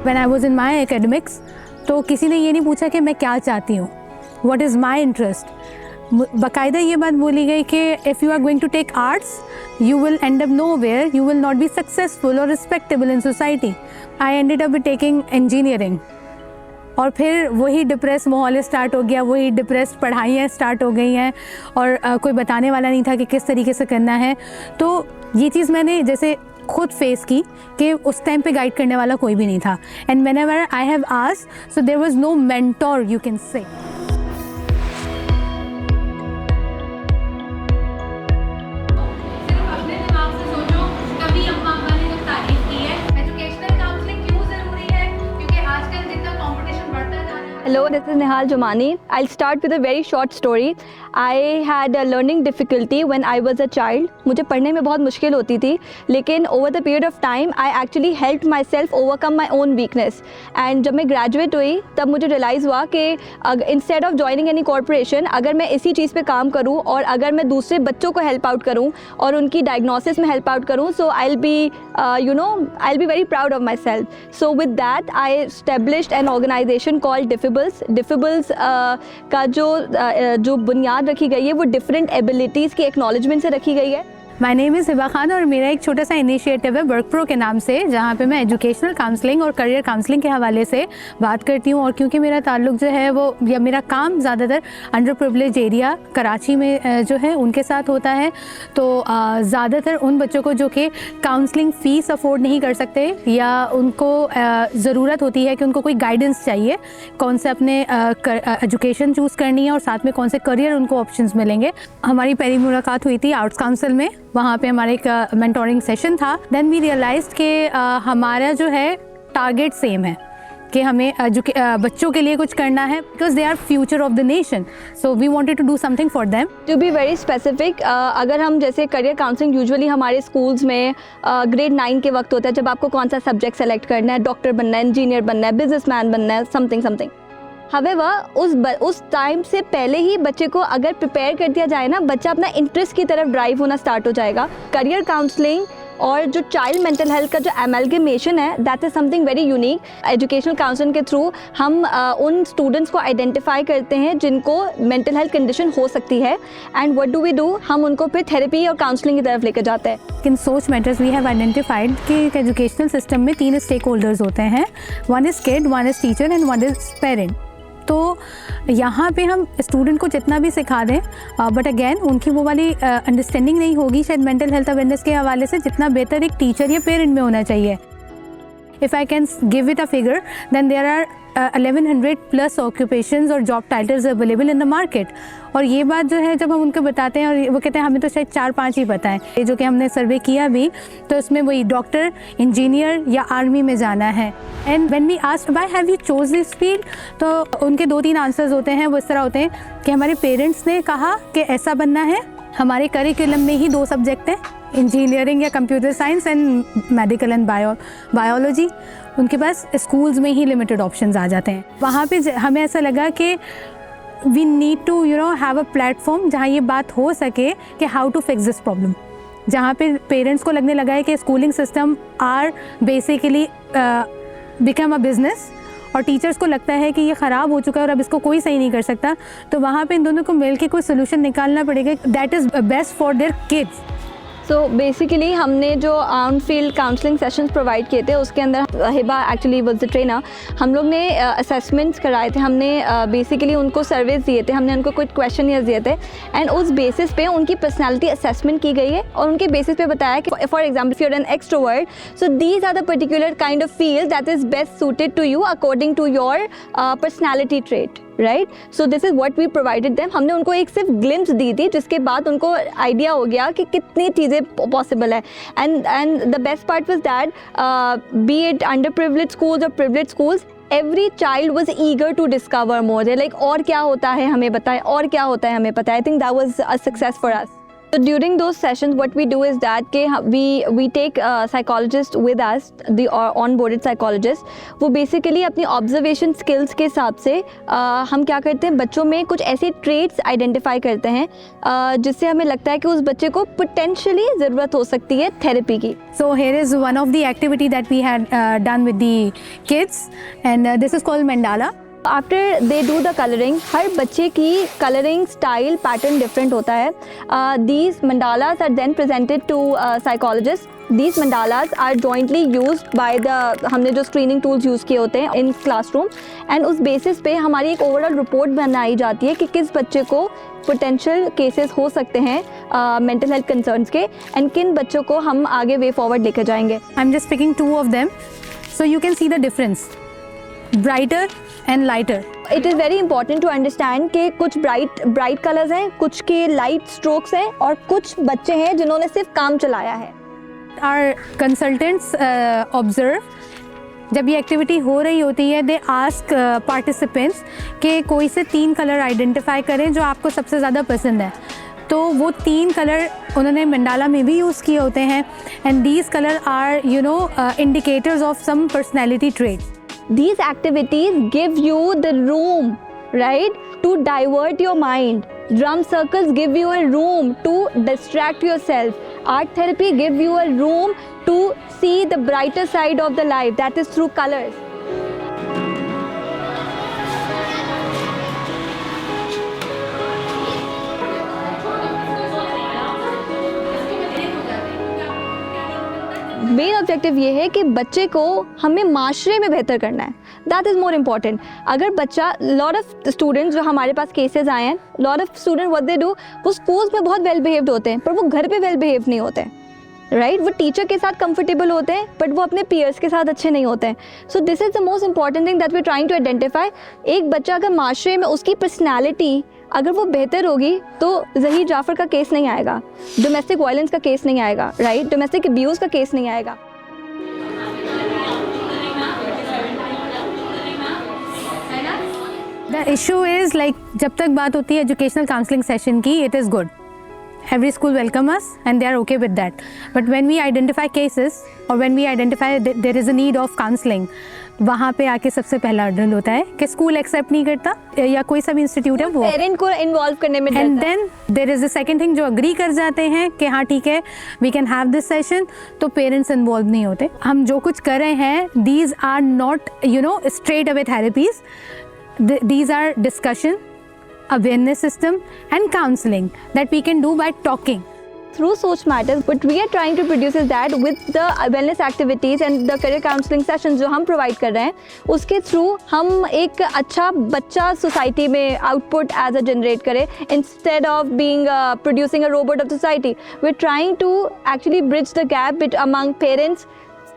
When I was in my academics, तो किसी ने ये नहीं पूछा कि मैं क्या चाहती हूँ, व्हाट इज़ माय इंटरेस्ट। बाकायदा ये बात बोली गई कि if you are going to take arts you will end up nowhere, you will not be successful और respectable in society. I ended up taking engineering, और फिर वही डिप्रेस माहौल स्टार्ट हो गया, वही डिप्रेस पढ़ाइयाँ स्टार्ट हो गई हैं, और कोई बताने वाला नहीं था कि किस तरीके से करना है। तो ये चीज़ मैंने जैसे खुद फेस की कि उस टाइम पे गाइड करने वाला कोई भी नहीं था। And whenever I have asked, so there was no mentor you can say. Hello, this is Nihal Jumani. I'll start with a very short story. I had a learning difficulty when I was a child. मुझे पढ़ने में बहुत मुश्किल होती थी, लेकिन over the period of time I actually helped myself overcome my own weakness. And जब मैं graduate हुई तब मुझे realize हुआ कि instead of joining any corporation, अगर मैं इसी चीज़ पे काम करूँ और अगर मैं दूसरे बच्चों को help out करूँ और उनकी diagnosis में help out करूँ, so I'll be very proud of myself. So with that I established an organization called Diffables का जो बुनियाद रखी गई है वो डिफरेंट एबिलिटीज़ की एक्नॉलेजमेंट से रखी गई है। My name is Hiba Khan, और मेरा एक छोटा सा इनिशिएटिव है वर्क प्रो के नाम से, जहाँ पे मैं एजुकेशनल काउंसलिंग और करियर काउंसलिंग के हवाले से बात करती हूँ। और क्योंकि मेरा ताल्लुक जो है वो, या मेरा काम ज़्यादातर अंडर प्रिविलेज एरिया कराची में जो है उनके साथ होता है, तो ज़्यादातर उन बच्चों को जो कि काउंसलिंग फ़ीस अफोर्ड नहीं कर सकते, या उनको ज़रूरत होती है कि उनको कोई गाइडेंस चाहिए कौन से अपने एजुकेशन चूज़ करनी है और साथ में कौन से करियर उनको ऑप्शंस मिलेंगे। हमारी पहली मुलाकात हुई थी आर्ट्स काउंसिल में, वहाँ पे हमारा एक मेंटोरिंग सेशन था। देन वी रियलाइज्ड कि हमारा जो है टारगेट सेम है कि हमें बच्चों के लिए कुछ करना है, because they are future of the nation, so we wanted to do something for them. To be very specific, अगर हम जैसे करियर काउंसलिंग यूजुअली हमारे स्कूल्स में ग्रेड 9 के वक्त होता है, जब आपको कौन सा सब्जेक्ट सेलेक्ट करना है, डॉक्टर बनना है, इंजीनियर बनना है, बिजनेसमैन बनना है, समथिंग। हावेवर उस टाइम से पहले ही बच्चे को अगर प्रिपेयर कर दिया जाए ना, बच्चा अपना इंटरेस्ट की तरफ ड्राइव होना स्टार्ट हो जाएगा। करियर काउंसलिंग और जो चाइल्ड मेंटल हेल्थ का जो एमलगेमेशन है, that is something very unique. Educational counselling के थ्रू हम उन स्टूडेंट्स को आइडेंटिफाई करते हैं जिनको मेंटल हेल्थ कंडीशन हो सकती है, and what do we do, हम उनको फिर थेरेपी और काउंसलिंग की तरफ लेकर जाते हैं। इन सोच मैटर्स वी हैव आइडेंटिफाइड कि एक एजुकेशनल सिस्टम में 3 स्टेक होल्डर्स होते हैं, one is kid, one is teacher and one is parent. तो यहाँ पे हम स्टूडेंट को जितना भी सिखा दें, बट अगेन उनकी वो वाली अंडरस्टैंडिंग नहीं होगी शायद मेंटल हेल्थ अवेयरनेस के हवाले से जितना बेहतर एक टीचर या पेरेंट में होना चाहिए। If I can give it a figure, then there are 1100 plus occupations और job titles available in the market. और ये बात जो है जब हम उनको बताते हैं, और वो कहते हैं हमें तो शायद 4-5 ही पता है, ये जो कि हमने सर्वे किया भी, तो उसमें वही डॉक्टर, इंजीनियर या आर्मी में जाना है। And when we asked why have you chose this field, तो उनके 2-3 आंसर्स होते हैं, वो इस तरह होते हैं कि हमारे पेरेंट्स ने कहा कि ऐसा बनना है, हमारे करिकुलम में ही 2 सब्जेक्ट हैं, इंजीनियरिंग या computer science and medical and biology. उनके पास स्कूल्स में ही लिमिटेड ऑप्शंस आ जाते हैं। वहाँ पे हमें ऐसा लगा कि we need to have a platform जहाँ ये बात हो सके कि how to fix this problem, जहाँ पे पेरेंट्स को लगने लगा है कि schooling system are basically become a business, और टीचर्स को लगता है कि ये ख़राब हो चुका है और अब इसको कोई सही नहीं कर सकता। तो वहाँ पे इन दोनों को मिल के कोई सोल्यूशन निकालना पड़ेगा that is best for their kids. So basically हमने जो on field counselling sessions provide किए थे, उसके अंदर Hiba actually was the trainer. हम लोग ने असेसमेंट्स कराए थे, हमने बेसिकली उनको सर्वेज दिए थे, हमने उनको कुछ क्वेश्चन दिए थे, एंड उस बेसिस पे उनकी पर्सनालिटी असेसमेंट की गई है, और उनके बेसिस पे बताया कि for example if you are an extrovert, so these are the particular kind of field that is best suited to you according to your personality trait, right. So this is what we provided them. हमने उनको एक सिर्फ glimpse दी थी, जिसके बाद उनको idea हो गया कि कितनी चीज़ें पॉसिबल है। And the best part was that be it under privilege schools और privilege schools, every child was eager to discover more, like और क्या होता है हमें बताएं, और क्या होता है हमें पता है। I think that was a success for us. So during those sessions, what we do is that we take psychologist with us, the onboarded psychologist. वो basically अपनी observation skills के हिसाब से हम क्या करते हैं, बच्चों में कुछ ऐसे traits identify करते हैं जिससे हमें लगता है कि उस बच्चे को potentially ज़रूरत हो सकती है therapy की. So here is one of the activity that we had done with the kids, and this is called mandala. After they do the colouring, हर बच्चे की कलरिंग स्टाइल पैटर्न डिफरेंट होता है. These mandalas are then presented to psychologist. These mandalas are jointly used by the, हमने जो screening tools use किए होते हैं इन क्लासरूम, एंड उस बेसिस पे हमारी एक ओवरऑल रिपोर्ट बनाई जाती है कि किस बच्चे को पोटेंशियल केसेस हो सकते हैं मेंटल हेल्थ कंसर्न्स के, एंड किन बच्चों को हम आगे वे फॉरवर्ड लेकर जाएंगे. I am just picking 2 of them, so you can see the difference, brighter and lighter. It is very important to understand कि कुछ bright colors हैं, कुछ के light strokes हैं, और कुछ बच्चे हैं जिन्होंने सिर्फ काम चलाया है. Our consultants observe, जब ये एक्टिविटी हो रही होती है, दे आस्क पार्टिसिपेंट्स कि कोई से 3 कलर आइडेंटिफाई करें जो आपको सबसे ज़्यादा पसंद है. तो वो 3 कलर उन्होंने मंडाला में भी यूज़ किए होते हैं, and these colour are indicators of some personality traits. These activities give you the room, right, to divert your mind. Drum circles give you a room to distract yourself. Art therapy give you a room to see the brighter side of the life, that is through colors. Main objective ये है कि बच्चे को हमें माशरे में बेहतर करना है. That is more important. अगर बच्चा, लॉट ऑफ स्टूडेंट्स जो हमारे पास केसेस आए हैं, lot of student what they do, वो स्कूल्स में बहुत वेल बिहेव्ड होते हैं पर वो घर पे वेल बिहेव नहीं होते हैं, राइट. वो टीचर के साथ कंफर्टेबल होते हैं बट वो अपने पीयर्स के साथ अच्छे नहीं होते हैं. So this is the most important thing that we trying to identify. एक बच्चा अगर माशरे में उसकी पर्सनैलिटी अगर वो बेहतर होगी तो ज़हीर जाफ़र का केस नहीं आएगा, डोमेस्टिक वायलेंस का केस नहीं आएगा, राइट, डोमेस्टिक अब्यूज़ का केस नहीं आएगा. द इशू इज़ लाइक, जब तक बात होती है एजुकेशनल काउंसलिंग सेशन की, it is good. Every school welcome us and they are okay with that. But when we identify cases or when we identify that there is a need of counseling, वहाँ पे आके सबसे पहला drill होता है कि school accept नहीं करता या कोई सा भी इंस्टीट्यूट है वो पेरेंट को इन्वॉल्व करने में. And then there is the second thing, जो अग्री कर जाते हैं कि हाँ ठीक है we can have this session, तो पेरेंट्स इन्वॉल्व नहीं होते. हम जो कुछ कर रहे हैं, these are not straight away therapies, these are discussion, awareness system and counseling that we can do by talking. Through Soch Matters, what we are trying to produce is that with the wellness activities and the career counseling sessions जो हम provide कर रहे हैं, उसके through हम एक अच्छा बच्चा society में output as a generate करें, instead of being producing a robot of society. We're trying to actually bridge the gap among parents,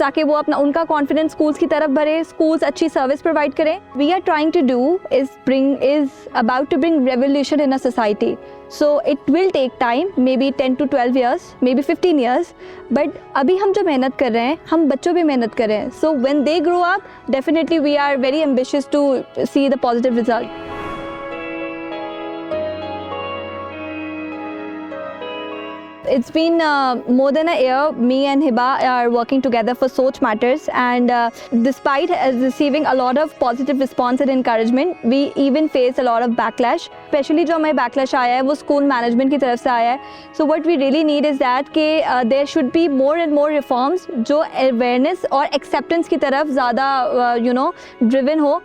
ताकि वो अपना उनका कॉन्फिडेंस स्कूल्स की तरफ भरे, स्कूल्स अच्छी सर्विस प्रोवाइड करें. We are trying to do is about to bring revolution in a society. So it will take time, may be 10 to 12 years, may be 15 years, but अभी हम जो मेहनत कर रहे हैं, हम बच्चों भी मेहनत कर रहे हैं. So when they grow up, definitely we are very ambitious to see the positive result. It's been more than a year. Me and Hiba are working together for Soch Matters, and despite receiving a lot of positive response and encouragement, we even face a lot of backlash. Especially जो हमें backlash आया है वो school management की तरफ से आया है. So what we really need is that कि there should be more and more reforms जो awareness और acceptance की तरफ ज़्यादा driven हो.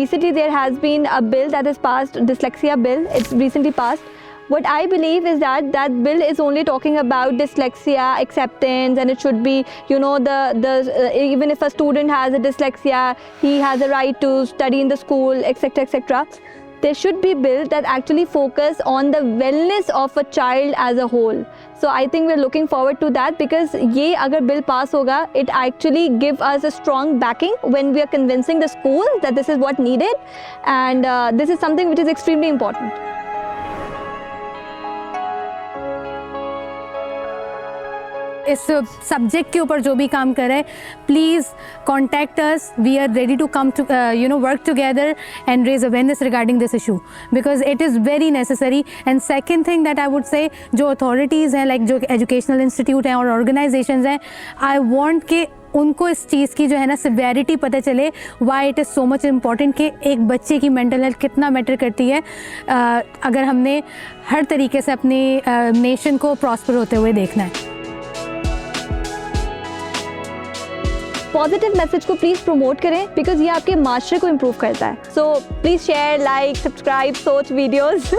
Recently there has been a bill that is passed, dyslexia bill. It's recently passed. What I believe is that bill is only talking about dyslexia, acceptance, and it should be, even if a student has a dyslexia, he has a right to study in the school, etc., etc. There should be bills that actually focus on the wellness of a child as a whole. So I think we're looking forward to that, because ये अगर bill pass होगा, it actually give us a strong backing when we are convincing the school that this is what needed, and this is something which is extremely important. इस subject के ऊपर जो भी काम कर रहे हैं, please contact us, we are ready to come to work together and raise awareness regarding this issue because it is very necessary. And second thing that I would say, जो अथॉरिटीज़ हैं, लाइक जो educational institute हैं और organisations हैं, I want कि उनको इस चीज़ की जो है ना सिवियरिटी पता चले, why it is so much important कि एक बच्चे की मेंटल हेल्थ कितना मैटर करती है अगर हमने हर तरीके से अपनी नेशन को प्रॉस्पर होते हुए देखना है. पॉजिटिव मैसेज को प्लीज़ प्रमोट करें बिकॉज ये आपके माशरे को इम्प्रूव करता है. So please share, like, subscribe सोच वीडियोज़.